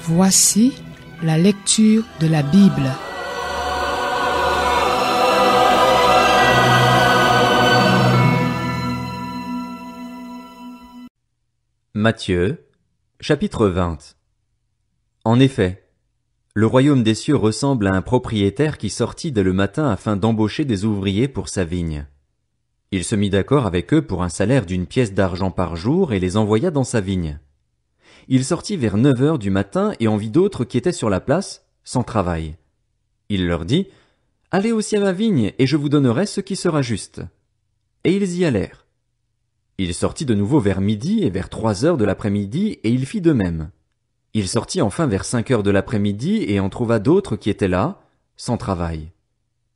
Voici la lecture de la Bible. Matthieu, chapitre 20. En effet, le royaume des cieux ressemble à un propriétaire qui sortit dès le matin afin d'embaucher des ouvriers pour sa vigne. Il se mit d'accord avec eux pour un salaire d'1 pièce d'argent par jour et les envoya dans sa vigne. Il sortit vers 9 heures du matin et en vit d'autres qui étaient sur la place, sans travail. Il leur dit, « Allez aussi à ma vigne et je vous donnerai ce qui sera juste. » Et ils y allèrent. Il sortit de nouveau vers midi et vers 3 heures de l'après-midi et il fit de même. Il sortit enfin vers 5 heures de l'après-midi et en trouva d'autres qui étaient là, sans travail.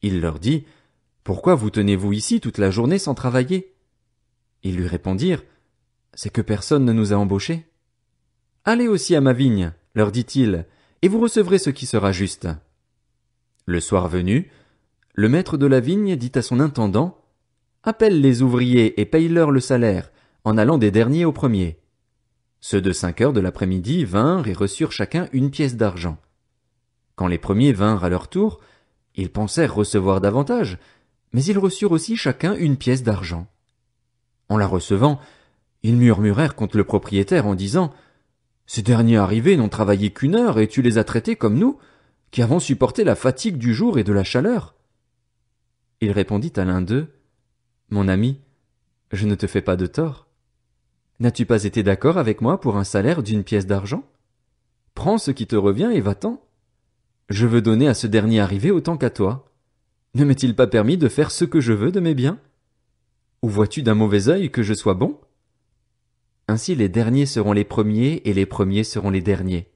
Il leur dit, « Pourquoi vous tenez-vous ici toute la journée sans travailler ?» Ils lui répondirent, « C'est que personne ne nous a embauchés. » Allez aussi à ma vigne, leur dit-il, et vous recevrez ce qui sera juste. Le soir venu, le maître de la vigne dit à son intendant, appelle les ouvriers et paye-leur le salaire, en allant des derniers aux premiers. Ceux de 5 heures de l'après-midi vinrent et reçurent chacun 1 pièce d'argent. Quand les premiers vinrent à leur tour, ils pensèrent recevoir davantage, mais ils reçurent aussi chacun 1 pièce d'argent. En la recevant, ils murmurèrent contre le propriétaire en disant, ces derniers arrivés n'ont travaillé qu'1 heure et tu les as traités comme nous, qui avons supporté la fatigue du jour et de la chaleur. Il répondit à l'un d'eux, mon ami, je ne te fais pas de tort. N'as-tu pas été d'accord avec moi pour un salaire d'1 pièce d'argent? Prends ce qui te revient et va-t'en. Je veux donner à ce dernier arrivé autant qu'à toi. Ne m'est-il pas permis de faire ce que je veux de mes biens? Ou vois-tu d'un mauvais œil que je sois bon? Ainsi les derniers seront les premiers et les premiers seront les derniers.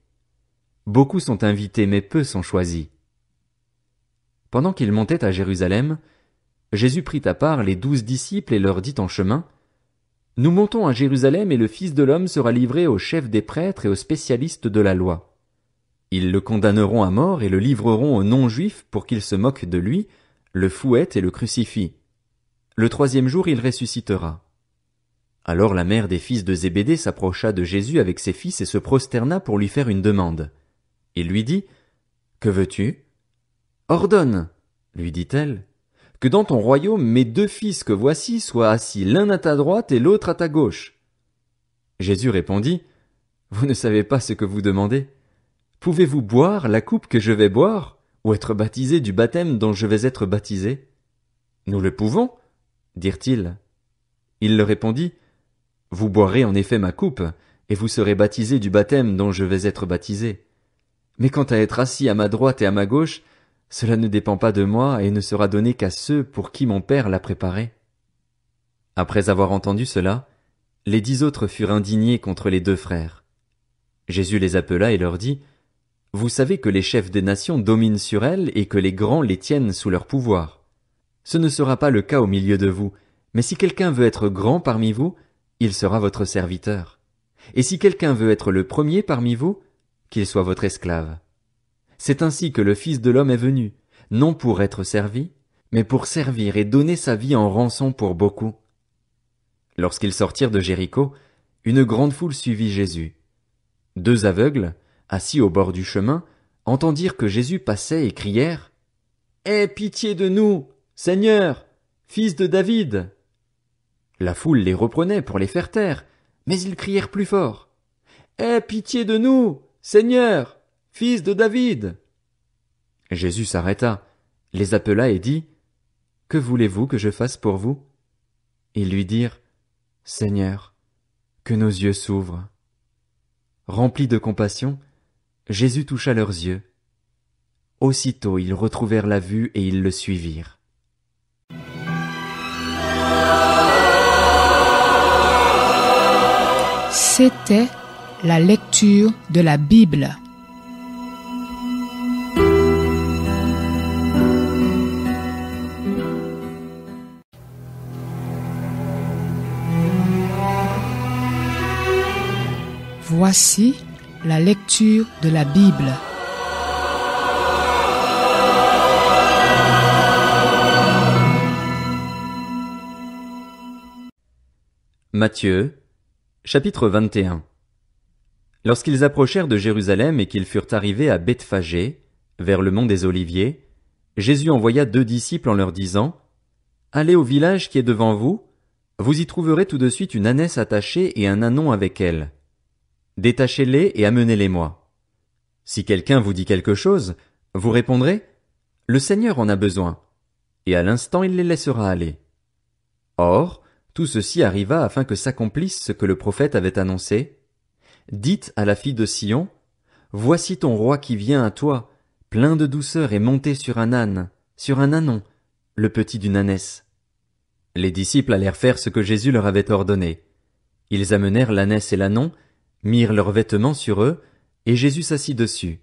Beaucoup sont invités mais peu sont choisis. Pendant qu'ils montaient à Jérusalem, Jésus prit à part les 12 disciples et leur dit en chemin, « Nous montons à Jérusalem et le Fils de l'homme sera livré aux chefs des prêtres et aux spécialistes de la loi. Ils le condamneront à mort et le livreront aux non-juifs pour qu'ils se moquent de lui, le fouettent et le crucifient. Le 3e jour il ressuscitera. » Alors la mère des fils de Zébédée s'approcha de Jésus avec ses fils et se prosterna pour lui faire une demande. Il lui dit, « Que veux-tu » ? « Ordonne, lui dit-elle, que dans ton royaume mes 2 fils que voici soient assis l'un à ta droite et l'autre à ta gauche. » Jésus répondit, « Vous ne savez pas ce que vous demandez. Pouvez-vous boire la coupe que je vais boire, ou être baptisé du baptême dont je vais être baptisé? » Nous le pouvons, dirent-ils. Il leur répondit, « Vous boirez en effet ma coupe, et vous serez baptisés du baptême dont je vais être baptisé. Mais quant à être assis à ma droite et à ma gauche, cela ne dépend pas de moi et ne sera donné qu'à ceux pour qui mon Père l'a préparé. » Après avoir entendu cela, les 10 autres furent indignés contre les 2 frères. Jésus les appela et leur dit, « Vous savez que les chefs des nations dominent sur elles et que les grands les tiennent sous leur pouvoir. Ce ne sera pas le cas au milieu de vous, mais si quelqu'un veut être grand parmi vous, il sera votre serviteur. Et si quelqu'un veut être le premier parmi vous, qu'il soit votre esclave. C'est ainsi que le Fils de l'homme est venu, non pour être servi, mais pour servir et donner sa vie en rançon pour beaucoup. » Lorsqu'ils sortirent de Jéricho, une grande foule suivit Jésus. 2 aveugles, assis au bord du chemin, entendirent que Jésus passait et crièrent, « Aie pitié de nous, Seigneur, fils de David !» La foule les reprenait pour les faire taire, mais ils crièrent plus fort, « Aie pitié de nous, Seigneur, fils de David !» Jésus s'arrêta, les appela et dit, « Que voulez-vous que je fasse pour vous ?» Ils lui dirent, « Seigneur, que nos yeux s'ouvrent. » Rempli de compassion, Jésus toucha leurs yeux. Aussitôt ils retrouvèrent la vue et ils le suivirent. C'était la lecture de la Bible. Voici la lecture de la Bible. Matthieu, chapitre 21. Lorsqu'ils approchèrent de Jérusalem et qu'ils furent arrivés à Bethphagée, vers le mont des Oliviers, Jésus envoya 2 disciples en leur disant, « Allez au village qui est devant vous, vous y trouverez tout de suite une ânesse attachée et un ânon avec elle. Détachez-les et amenez-les-moi. Si quelqu'un vous dit quelque chose, vous répondrez, « Le Seigneur en a besoin. » Et à l'instant il les laissera aller. Or, tout ceci arriva afin que s'accomplisse ce que le prophète avait annoncé. Dites à la fille de Sion, voici ton roi qui vient à toi, plein de douceur et monté sur un âne, sur un ânon, le petit d'une ânesse. Les disciples allèrent faire ce que Jésus leur avait ordonné. Ils amenèrent l'ânesse et l'ânon, mirent leurs vêtements sur eux, et Jésus s'assit dessus.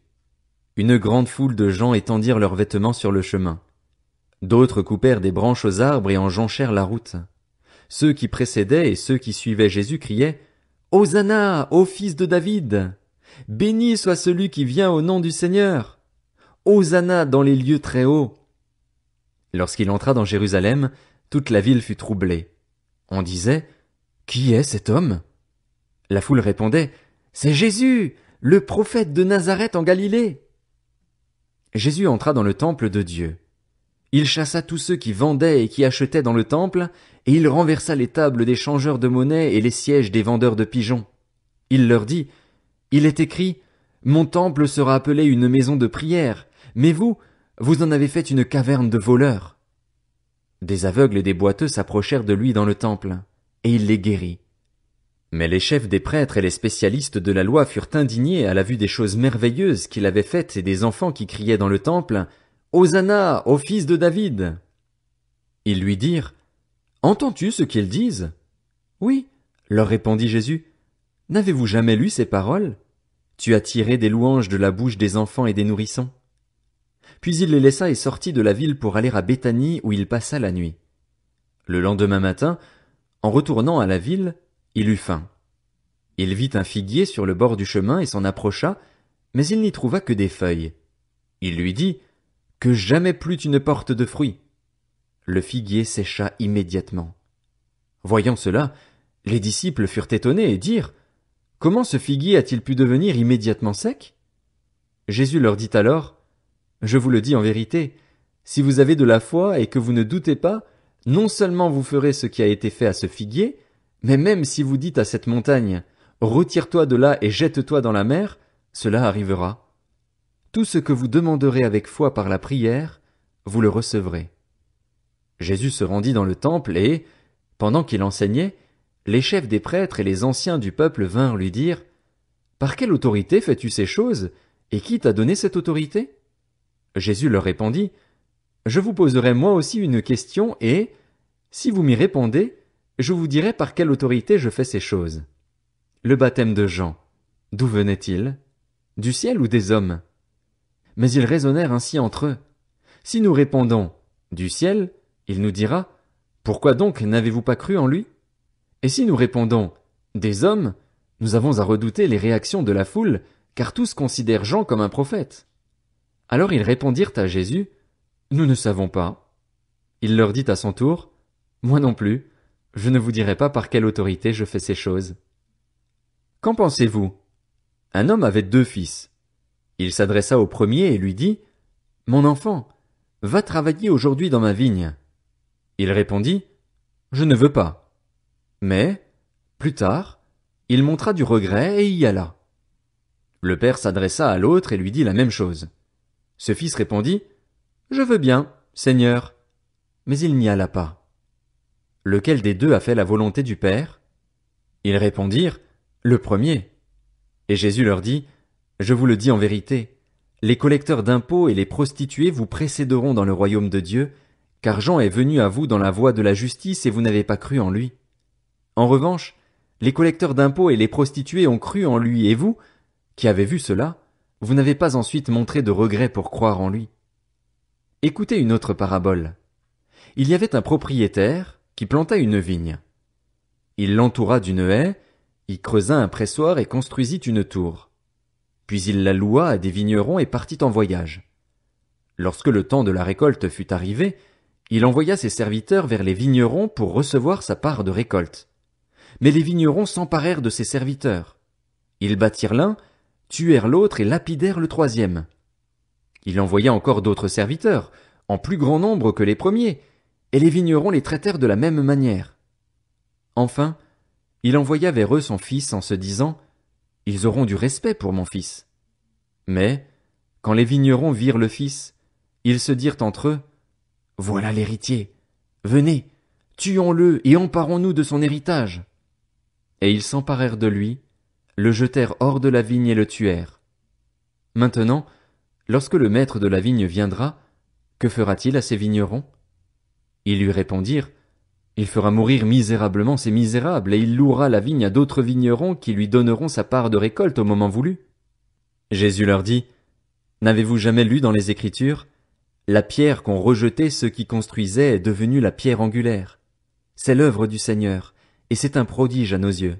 Une grande foule de gens étendirent leurs vêtements sur le chemin. D'autres coupèrent des branches aux arbres et en jonchèrent la route. Ceux qui précédaient et ceux qui suivaient Jésus criaient, « Hosanna, ô fils de David! Béni soit celui qui vient au nom du Seigneur! Hosanna dans les lieux très hauts! » Lorsqu'il entra dans Jérusalem, toute la ville fut troublée. On disait, « Qui est cet homme ?» La foule répondait, « C'est Jésus, le prophète de Nazareth en Galilée. » Jésus entra dans le temple de Dieu. Il chassa tous ceux qui vendaient et qui achetaient dans le temple, et il renversa les tables des changeurs de monnaie et les sièges des vendeurs de pigeons. Il leur dit, « Il est écrit, mon temple sera appelé une maison de prière, mais vous en avez fait une caverne de voleurs. » Des aveugles et des boiteux s'approchèrent de lui dans le temple, et il les guérit. Mais les chefs des prêtres et les spécialistes de la loi furent indignés à la vue des choses merveilleuses qu'il avait faites et des enfants qui criaient dans le temple, « Hosanna, ô fils de David !» Ils lui dirent, « Entends-tu ce qu'ils disent ?» « Oui, leur répondit Jésus. « N'avez-vous jamais lu ces paroles ? Tu as tiré des louanges de la bouche des enfants et des nourrissons. » Puis il les laissa et sortit de la ville pour aller à Béthanie où il passa la nuit. Le lendemain matin, en retournant à la ville, il eut faim. Il vit un figuier sur le bord du chemin et s'en approcha, mais il n'y trouva que des feuilles. Il lui dit, « Que jamais plus tu ne portes de fruits. » Le figuier sécha immédiatement. Voyant cela, les disciples furent étonnés et dirent, « Comment ce figuier a-t-il pu devenir immédiatement sec ?» Jésus leur dit alors, « Je vous le dis en vérité, si vous avez de la foi et que vous ne doutez pas, non seulement vous ferez ce qui a été fait à ce figuier, mais même si vous dites à cette montagne, « Retire-toi de là et jette-toi dans la mer », cela arrivera. Tout ce que vous demanderez avec foi par la prière, vous le recevrez. » Jésus se rendit dans le temple et, pendant qu'il enseignait, les chefs des prêtres et les anciens du peuple vinrent lui dire, « Par quelle autorité fais-tu ces choses, et qui t'a donné cette autorité ?» Jésus leur répondit, « Je vous poserai moi aussi une question et, si vous m'y répondez, je vous dirai par quelle autorité je fais ces choses. Le baptême de Jean, d'où venait-il? Du ciel ou des hommes? » Mais ils raisonnèrent ainsi entre eux. Si nous répondons, « Du ciel », il nous dira, « Pourquoi donc n'avez-vous pas cru en lui ?» Et si nous répondons, « Des hommes », nous avons à redouter les réactions de la foule, car tous considèrent Jean comme un prophète. Alors ils répondirent à Jésus, « Nous ne savons pas. » Il leur dit à son tour, « Moi non plus, je ne vous dirai pas par quelle autorité je fais ces choses. » Qu'en pensez-vous? Un homme avait 2 fils. Il s'adressa au premier et lui dit, « Mon enfant, va travailler aujourd'hui dans ma vigne. » Il répondit, « Je ne veux pas. » Mais, plus tard, il montra du regret et y alla. Le père s'adressa à l'autre et lui dit la même chose. Ce fils répondit, « Je veux bien, Seigneur. » Mais il n'y alla pas. Lequel des 2 a fait la volonté du père? Ils répondirent, « Le premier. » Et Jésus leur dit, « Je vous le dis en vérité, les collecteurs d'impôts et les prostituées vous précéderont dans le royaume de Dieu, car Jean est venu à vous dans la voie de la justice et vous n'avez pas cru en lui. En revanche, les collecteurs d'impôts et les prostituées ont cru en lui et vous, qui avez vu cela, vous n'avez pas ensuite montré de regret pour croire en lui. » Écoutez une autre parabole. Il y avait un propriétaire qui planta une vigne. Il l'entoura d'une haie, y creusa un pressoir et construisit une tour. Puis il la loua à des vignerons et partit en voyage. Lorsque le temps de la récolte fut arrivé, il envoya ses serviteurs vers les vignerons pour recevoir sa part de récolte. Mais les vignerons s'emparèrent de ses serviteurs. Ils battirent l'un, tuèrent l'autre et lapidèrent le troisième. Il envoya encore d'autres serviteurs, en plus grand nombre que les premiers, et les vignerons les traitèrent de la même manière. Enfin, il envoya vers eux son fils en se disant, « Ils auront du respect pour mon fils. » Mais, quand les vignerons virent le fils, ils se dirent entre eux, « Voilà l'héritier. Venez, tuons-le et emparons-nous de son héritage. » Et ils s'emparèrent de lui, le jetèrent hors de la vigne et le tuèrent. Maintenant, lorsque le maître de la vigne viendra, que fera-t-il à ces vignerons? Ils lui répondirent, il fera mourir misérablement ces misérables, et il louera la vigne à d'autres vignerons qui lui donneront sa part de récolte au moment voulu. Jésus leur dit, n'avez-vous jamais lu dans les Écritures, la pierre qu'ont rejetée ceux qui construisaient est devenue la pierre angulaire. C'est l'œuvre du Seigneur, et c'est un prodige à nos yeux.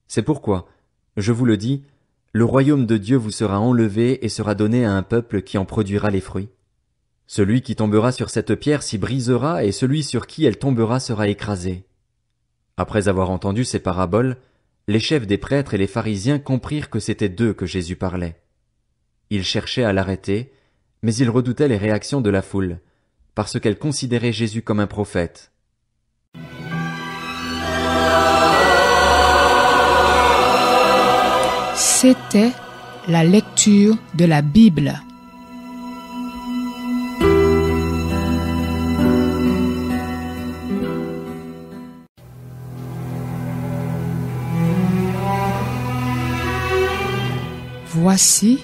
C'est pourquoi, je vous le dis, le royaume de Dieu vous sera enlevé et sera donné à un peuple qui en produira les fruits. Celui qui tombera sur cette pierre s'y brisera, et celui sur qui elle tombera sera écrasé. Après avoir entendu ces paraboles, les chefs des prêtres et les pharisiens comprirent que c'était d'eux que Jésus parlait. Ils cherchaient à l'arrêter, mais ils redoutaient les réactions de la foule, parce qu'elle considérait Jésus comme un prophète. C'était la lecture de la Bible. Voici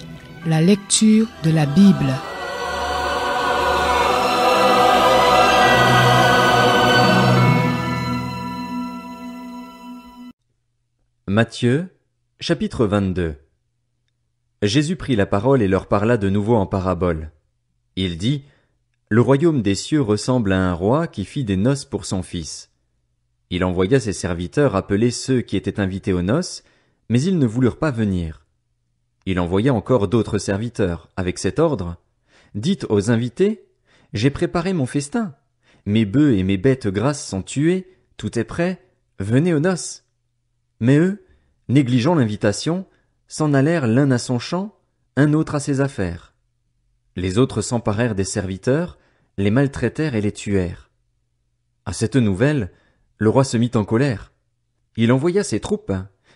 la lecture de la Bible. Matthieu, chapitre 22. Jésus prit la parole et leur parla de nouveau en parabole. Il dit, « Le royaume des cieux ressemble à un roi qui fit des noces pour son fils. Il envoya ses serviteurs appeler ceux qui étaient invités aux noces, mais ils ne voulurent pas venir. Il envoya encore d'autres serviteurs, avec cet ordre, « Dites aux invités, j'ai préparé mon festin. Mes bœufs et mes bêtes grasses sont tués, tout est prêt, venez aux noces. » Mais eux, négligeant l'invitation, s'en allèrent l'un à son champ, un autre à ses affaires. Les autres s'emparèrent des serviteurs, les maltraitèrent et les tuèrent. À cette nouvelle, le roi se mit en colère. Il envoya ses troupes,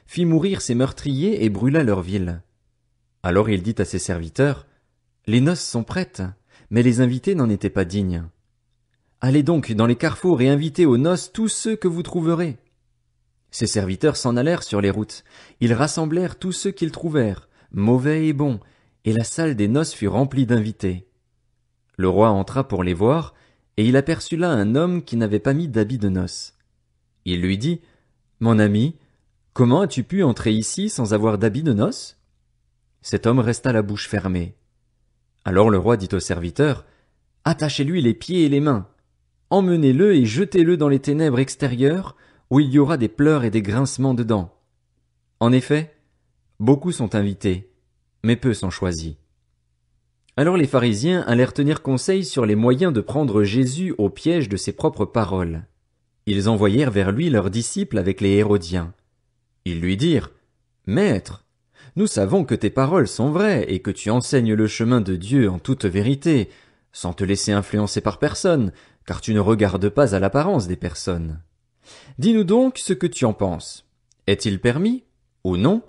fit mourir ses meurtriers et brûla leur ville. Alors il dit à ses serviteurs, « Les noces sont prêtes, mais les invités n'en étaient pas dignes. Allez donc dans les carrefours et invitez aux noces tous ceux que vous trouverez. » Ses serviteurs s'en allèrent sur les routes. Ils rassemblèrent tous ceux qu'ils trouvèrent, mauvais et bons, et la salle des noces fut remplie d'invités. Le roi entra pour les voir, et il aperçut là un homme qui n'avait pas mis d'habit de noces. Il lui dit, « Mon ami, comment as-tu pu entrer ici sans avoir d'habit de noces ?» Cet homme resta la bouche fermée. Alors le roi dit aux serviteurs, « Attachez-lui les pieds et les mains. Emmenez-le et jetez-le dans les ténèbres extérieures, où il y aura des pleurs et des grincements de dents. » En effet, beaucoup sont invités, mais peu sont choisis. Alors les pharisiens allèrent tenir conseil sur les moyens de prendre Jésus au piège de ses propres paroles. Ils envoyèrent vers lui leurs disciples avec les Hérodiens. Ils lui dirent, « Maître, nous savons que tes paroles sont vraies et que tu enseignes le chemin de Dieu en toute vérité, sans te laisser influencer par personne, car tu ne regardes pas à l'apparence des personnes. Dis-nous donc ce que tu en penses. Est-il permis, ou non,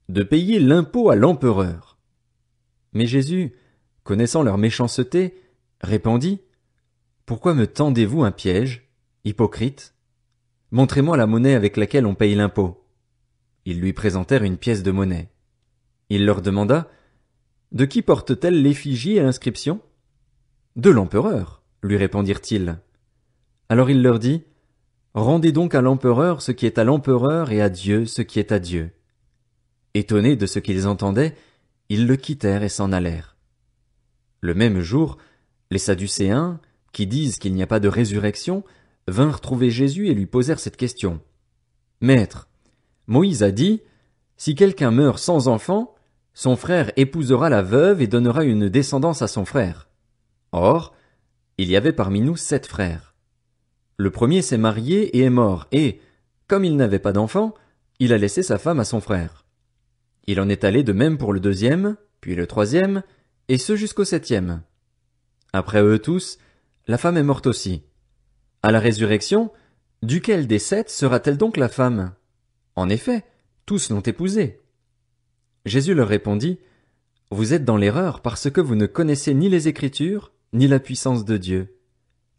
de payer l'impôt à l'empereur ?» Mais Jésus, connaissant leur méchanceté, répondit, « Pourquoi me tendez-vous un piège, hypocrite? Montrez-moi la monnaie avec laquelle on paye l'impôt. » Ils lui présentèrent une pièce de monnaie. Il leur demanda, « De qui porte-t-elle l'effigie et l'inscription ?»« De l'empereur, » lui répondirent-ils. Alors il leur dit, « Rendez donc à l'empereur ce qui est à l'empereur et à Dieu ce qui est à Dieu. » Étonnés de ce qu'ils entendaient, ils le quittèrent et s'en allèrent. Le même jour, les Sadducéens, qui disent qu'il n'y a pas de résurrection, vinrent trouver Jésus et lui posèrent cette question. « Maître, Moïse a dit, si quelqu'un meurt sans enfant, son frère épousera la veuve et donnera une descendance à son frère. Or, il y avait parmi nous 7 frères. Le premier s'est marié et est mort, et, comme il n'avait pas d'enfant, il a laissé sa femme à son frère. Il en est allé de même pour le deuxième, puis le troisième, et ce jusqu'au septième. Après eux tous, la femme est morte aussi. À la résurrection, duquel des 7 sera-t-elle donc la femme? En effet, tous l'ont épousée. Jésus leur répondit, Vous êtes dans l'erreur parce que vous ne connaissez ni les Écritures, ni la puissance de Dieu.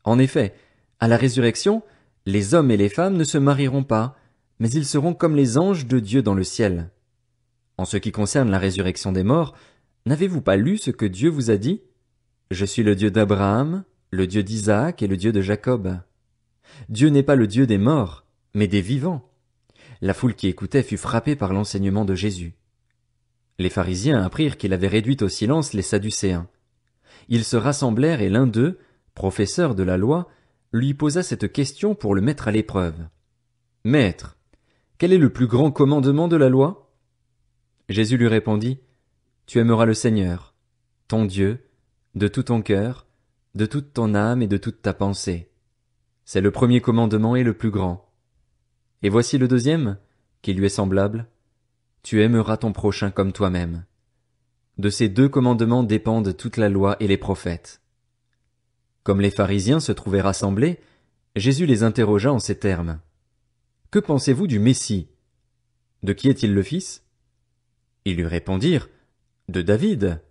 En effet, à la résurrection, les hommes et les femmes ne se marieront pas, mais ils seront comme les anges de Dieu dans le ciel. En ce qui concerne la résurrection des morts, n'avez-vous pas lu ce que Dieu vous a dit? Je suis le Dieu d'Abraham, le Dieu d'Isaac et le Dieu de Jacob. Dieu n'est pas le Dieu des morts, mais des vivants. La foule qui écoutait fut frappée par l'enseignement de Jésus. Les pharisiens apprirent qu'il avait réduit au silence les Sadducéens. Ils se rassemblèrent et l'un d'eux, professeur de la loi, lui posa cette question pour le mettre à l'épreuve. « Maître, quel est le plus grand commandement de la loi ?» Jésus lui répondit, « Tu aimeras le Seigneur, ton Dieu, de tout ton cœur, de toute ton âme et de toute ta pensée. C'est le premier commandement et le plus grand. Et voici le deuxième, qui lui est semblable. Tu aimeras ton prochain comme toi-même. De ces 2 commandements dépendent toute la loi et les prophètes. » Comme les pharisiens se trouvaient rassemblés, Jésus les interrogea en ces termes. « Que pensez-vous du Messie? De qui est-il le fils? » Ils lui répondirent, « De David. »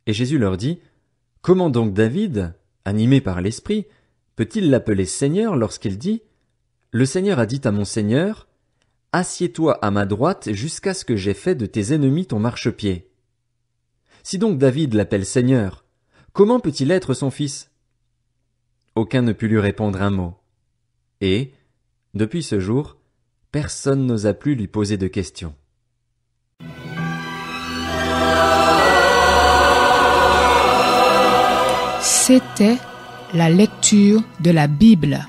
Et Jésus leur dit, « Comment donc David, animé par l'Esprit, peut-il l'appeler Seigneur lorsqu'il dit, « Le Seigneur a dit à mon Seigneur, Assieds-toi à ma droite jusqu'à ce que j'aie fait de tes ennemis ton marchepied. » Si donc David l'appelle Seigneur, comment peut-il être son fils? Aucun ne put lui répondre un mot. Et, depuis ce jour, personne n'osa plus lui poser de questions. C'était la lecture de la Bible.